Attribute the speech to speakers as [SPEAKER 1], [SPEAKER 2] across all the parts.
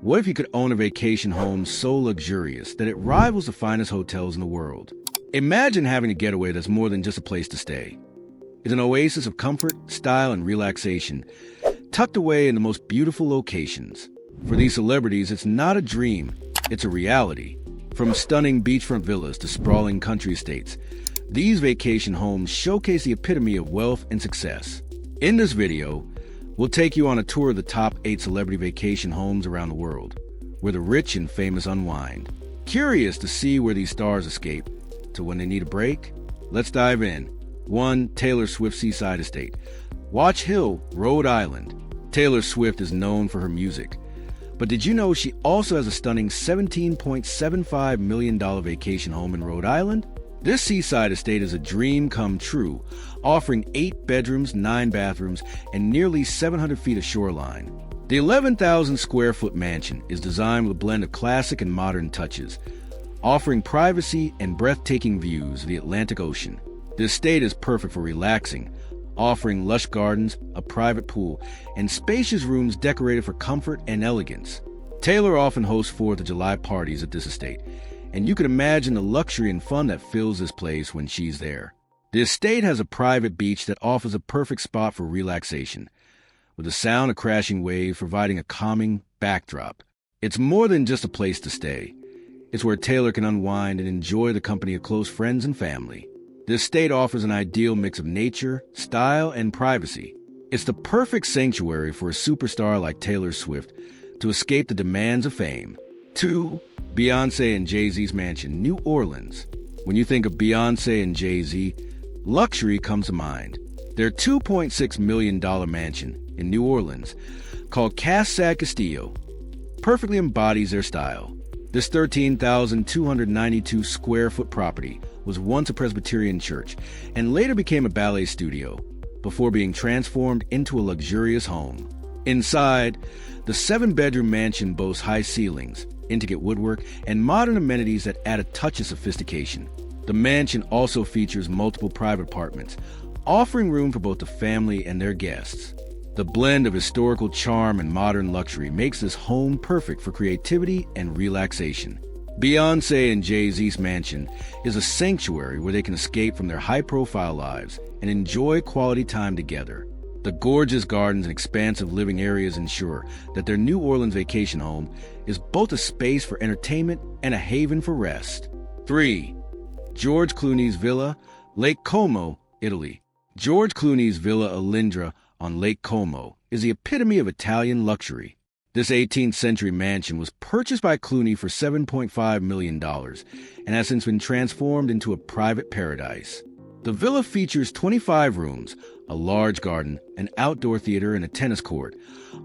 [SPEAKER 1] What if you could own a vacation home so luxurious that it rivals the finest hotels in the world? Imagine having a getaway that's more than just a place to stay. It's an oasis of comfort, style, and relaxation, tucked away in the most beautiful locations. For these celebrities, it's not a dream, it's a reality. From stunning beachfront villas to sprawling country estates, these vacation homes showcase the epitome of wealth and success. In this video, we'll take you on a tour of the top 8 celebrity vacation homes around the world, where the rich and famous unwind. Curious to see where these stars escape to when they need a break? Let's dive in. 1. Taylor Swift Seaside Estate, Watch Hill, Rhode Island. Taylor Swift is known for her music, but did you know she also has a stunning $17.75 million vacation home in Rhode Island? This seaside estate is a dream come true, offering 8 bedrooms, 9 bathrooms, and nearly 700 feet of shoreline. The 11,000 square foot mansion is designed with a blend of classic and modern touches, offering privacy and breathtaking views of the Atlantic Ocean. The estate is perfect for relaxing, offering lush gardens, a private pool, and spacious rooms decorated for comfort and elegance. Taylor often hosts 4th of July parties at this estate, and you can imagine the luxury and fun that fills this place when she's there. The estate has a private beach that offers a perfect spot for relaxation, with the sound of crashing waves providing a calming backdrop. It's more than just a place to stay. It's where Taylor can unwind and enjoy the company of close friends and family. The estate offers an ideal mix of nature, style, and privacy. It's the perfect sanctuary for a superstar like Taylor Swift to escape the demands of fame. 2. Beyoncé and Jay-Z's Mansion, New Orleans. When you think of Beyoncé and Jay-Z, luxury comes to mind. Their $2.6 million mansion in New Orleans, called Casa Castillo, perfectly embodies their style. This 13,292 square foot property was once a Presbyterian church and later became a ballet studio before being transformed into a luxurious home. Inside, the 7-bedroom mansion boasts high ceilings, intricate woodwork, and modern amenities that add a touch of sophistication. The mansion also features multiple private apartments, offering room for both the family and their guests. The blend of historical charm and modern luxury makes this home perfect for creativity and relaxation. Beyoncé and Jay-Z's mansion is a sanctuary where they can escape from their high-profile lives and enjoy quality time together. The gorgeous gardens and expansive living areas ensure that their New Orleans vacation home is both a space for entertainment and a haven for rest. 3. George Clooney's Villa, Lake Como, Italy. George Clooney's Villa Alindra on Lake Como is the epitome of Italian luxury. This 18th century mansion was purchased by Clooney for $7.5 million and has since been transformed into a private paradise. The villa features 25 rooms, a large garden, an outdoor theater, and a tennis court,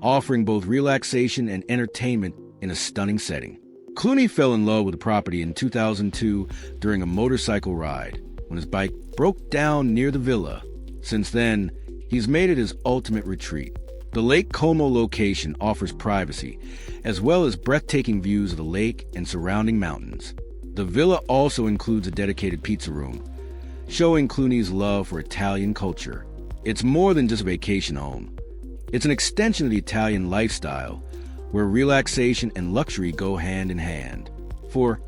[SPEAKER 1] offering both relaxation and entertainment in a stunning setting. Clooney fell in love with the property in 2002 during a motorcycle ride, when his bike broke down near the villa. Since then, he's made it his ultimate retreat. The Lake Como location offers privacy, as well as breathtaking views of the lake and surrounding mountains. The villa also includes a dedicated pizza room, showing Clooney's love for Italian culture. It's more than just a vacation home. It's an extension of the Italian lifestyle, where relaxation and luxury go hand in hand. 4.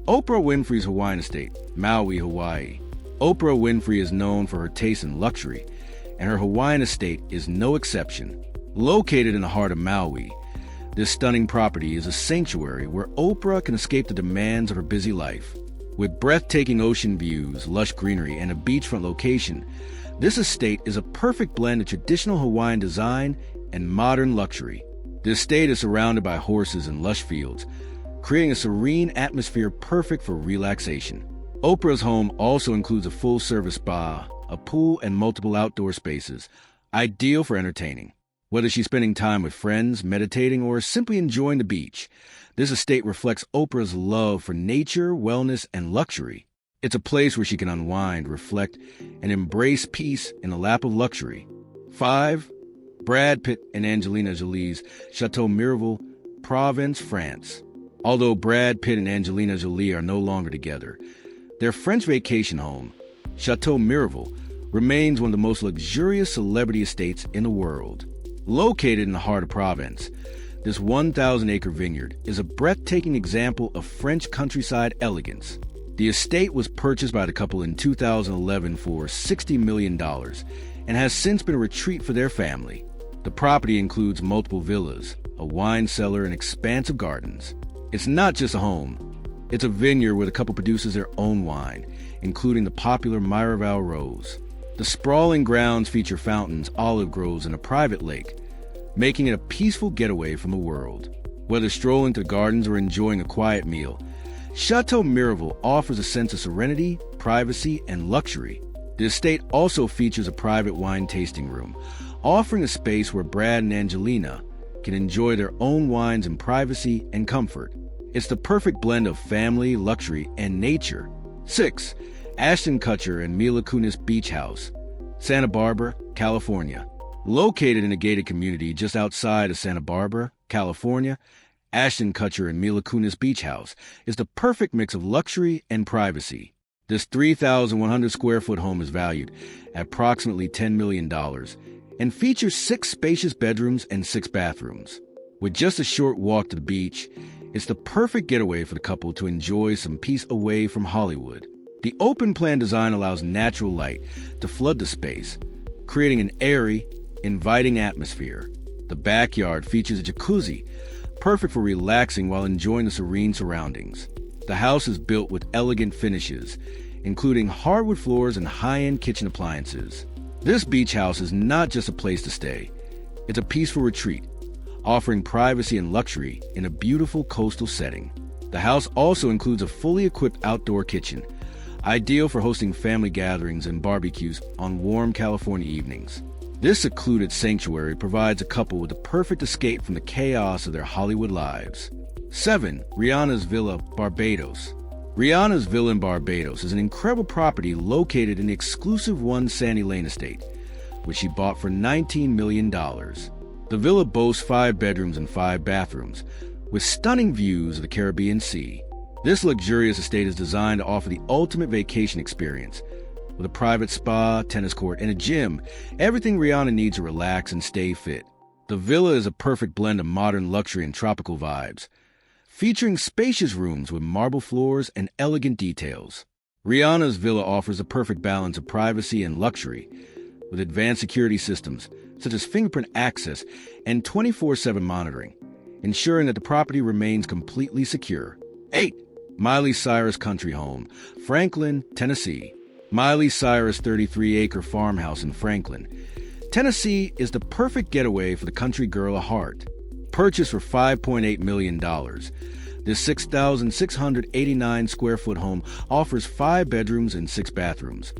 [SPEAKER 1] Oprah Winfrey's Hawaiian Estate, Maui, Hawaii. Oprah Winfrey is known for her taste in luxury, and her Hawaiian estate is no exception. Located in the heart of Maui, this stunning property is a sanctuary where Oprah can escape the demands of her busy life. With breathtaking ocean views, lush greenery, and a beachfront location, this estate is a perfect blend of traditional Hawaiian design and modern luxury. The estate is surrounded by horses and lush fields, creating a serene atmosphere perfect for relaxation. Oprah's home also includes a full-service spa, a pool, and multiple outdoor spaces, ideal for entertaining. Whether she's spending time with friends, meditating, or simply enjoying the beach, this estate reflects Oprah's love for nature, wellness, and luxury. It's a place where she can unwind, reflect, and embrace peace in the lap of luxury. 5. Brad Pitt and Angelina Jolie's Chateau Miraval, Provence, France. Although Brad Pitt and Angelina Jolie are no longer together, their French vacation home, Chateau Miraval, remains one of the most luxurious celebrity estates in the world. Located in the heart of Provence, This 1,000-acre vineyard is a breathtaking example of French countryside elegance. The estate was purchased by the couple in 2011 for $60 million and has since been a retreat for their family. The property includes multiple villas, a wine cellar, and expansive gardens. It's not just a home. It's a vineyard where the couple produces their own wine, including the popular Miraval Rose. The sprawling grounds feature fountains, olive groves, and a private lake, making it a peaceful getaway from the world. Whether strolling to the gardens or enjoying a quiet meal, Chateau Miraval offers a sense of serenity, privacy, and luxury. The estate also features a private wine tasting room, offering a space where Brad and Angelina can enjoy their own wines in privacy and comfort. It's the perfect blend of family, luxury, and nature. 6. Ashton Kutcher and Mila Kunis Beach House, Santa Barbara, California. Located in a gated community just outside of Santa Barbara, California, Ashton Kutcher and Mila Kunis Beach House is the perfect mix of luxury and privacy. This 3,100 square foot home is valued at approximately $10 million and features 6 spacious bedrooms and 6 bathrooms. With just a short walk to the beach, it's the perfect getaway for the couple to enjoy some peace away from Hollywood. The open-plan design allows natural light to flood the space, creating an airy, inviting atmosphere. The backyard features a jacuzzi, perfect for relaxing while enjoying the serene surroundings. The house is built with elegant finishes, including hardwood floors and high-end kitchen appliances. This beach house is not just a place to stay. It's a peaceful retreat, offering privacy and luxury in a beautiful coastal setting. The house also includes a fully equipped outdoor kitchen, ideal for hosting family gatherings and barbecues on warm California evenings. This secluded sanctuary provides a couple with the perfect escape from the chaos of their Hollywood lives. 7. Rihanna's Villa, Barbados. Rihanna's Villa in Barbados is an incredible property located in the exclusive One Sandy Lane estate, which she bought for $19 million. The villa boasts 5 bedrooms and 5 bathrooms, with stunning views of the Caribbean Sea. This luxurious estate is designed to offer the ultimate vacation experience. With a private spa, tennis court, and a gym, everything Rihanna needs to relax and stay fit. The villa is a perfect blend of modern luxury and tropical vibes, featuring spacious rooms with marble floors and elegant details. Rihanna's villa offers a perfect balance of privacy and luxury, with advanced security systems such as fingerprint access and 24/7 monitoring, ensuring that the property remains completely secure. 8. Miley Cyrus Country Home, Franklin, Tennessee. Miley Cyrus' 33-acre farmhouse in Franklin, Tennessee is the perfect getaway for the country girl at heart. Purchased for $5.8 million, this 6,689 square foot home offers 5 bedrooms and 6 bathrooms,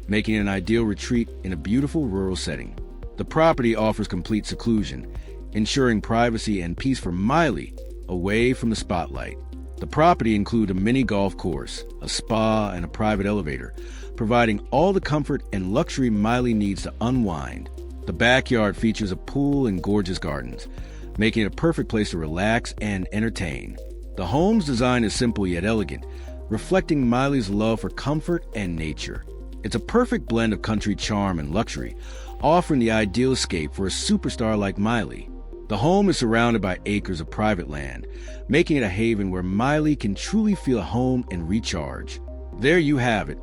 [SPEAKER 1] making it an ideal retreat in a beautiful rural setting. The property offers complete seclusion, ensuring privacy and peace for Miley away from the spotlight. The property includes a mini golf course, a spa, and a private elevator, providing all the comfort and luxury Miley needs to unwind. The backyard features a pool and gorgeous gardens, making it a perfect place to relax and entertain. The home's design is simple yet elegant, reflecting Miley's love for comfort and nature. It's a perfect blend of country charm and luxury, offering the ideal escape for a superstar like Miley. The home is surrounded by acres of private land, making it a haven where Miley can truly feel at home and recharge. There you have it,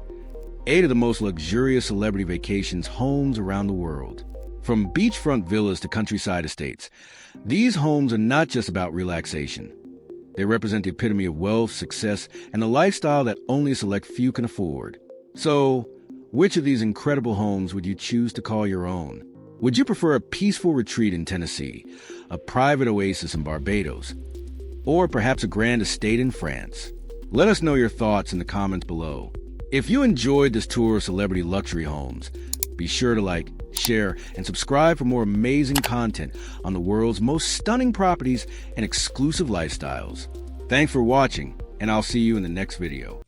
[SPEAKER 1] 8 of the most luxurious celebrity vacations homes around the world. From beachfront villas to countryside estates, these homes are not just about relaxation. They represent the epitome of wealth, success, and the lifestyle that only a select few can afford. So, which of these incredible homes would you choose to call your own? Would you prefer a peaceful retreat in Tennessee, a private oasis in Barbados, or perhaps a grand estate in France? Let us know your thoughts in the comments below. If you enjoyed this tour of celebrity luxury homes, be sure to like, share, and subscribe for more amazing content on the world's most stunning properties and exclusive lifestyles. Thanks for watching, and I'll see you in the next video.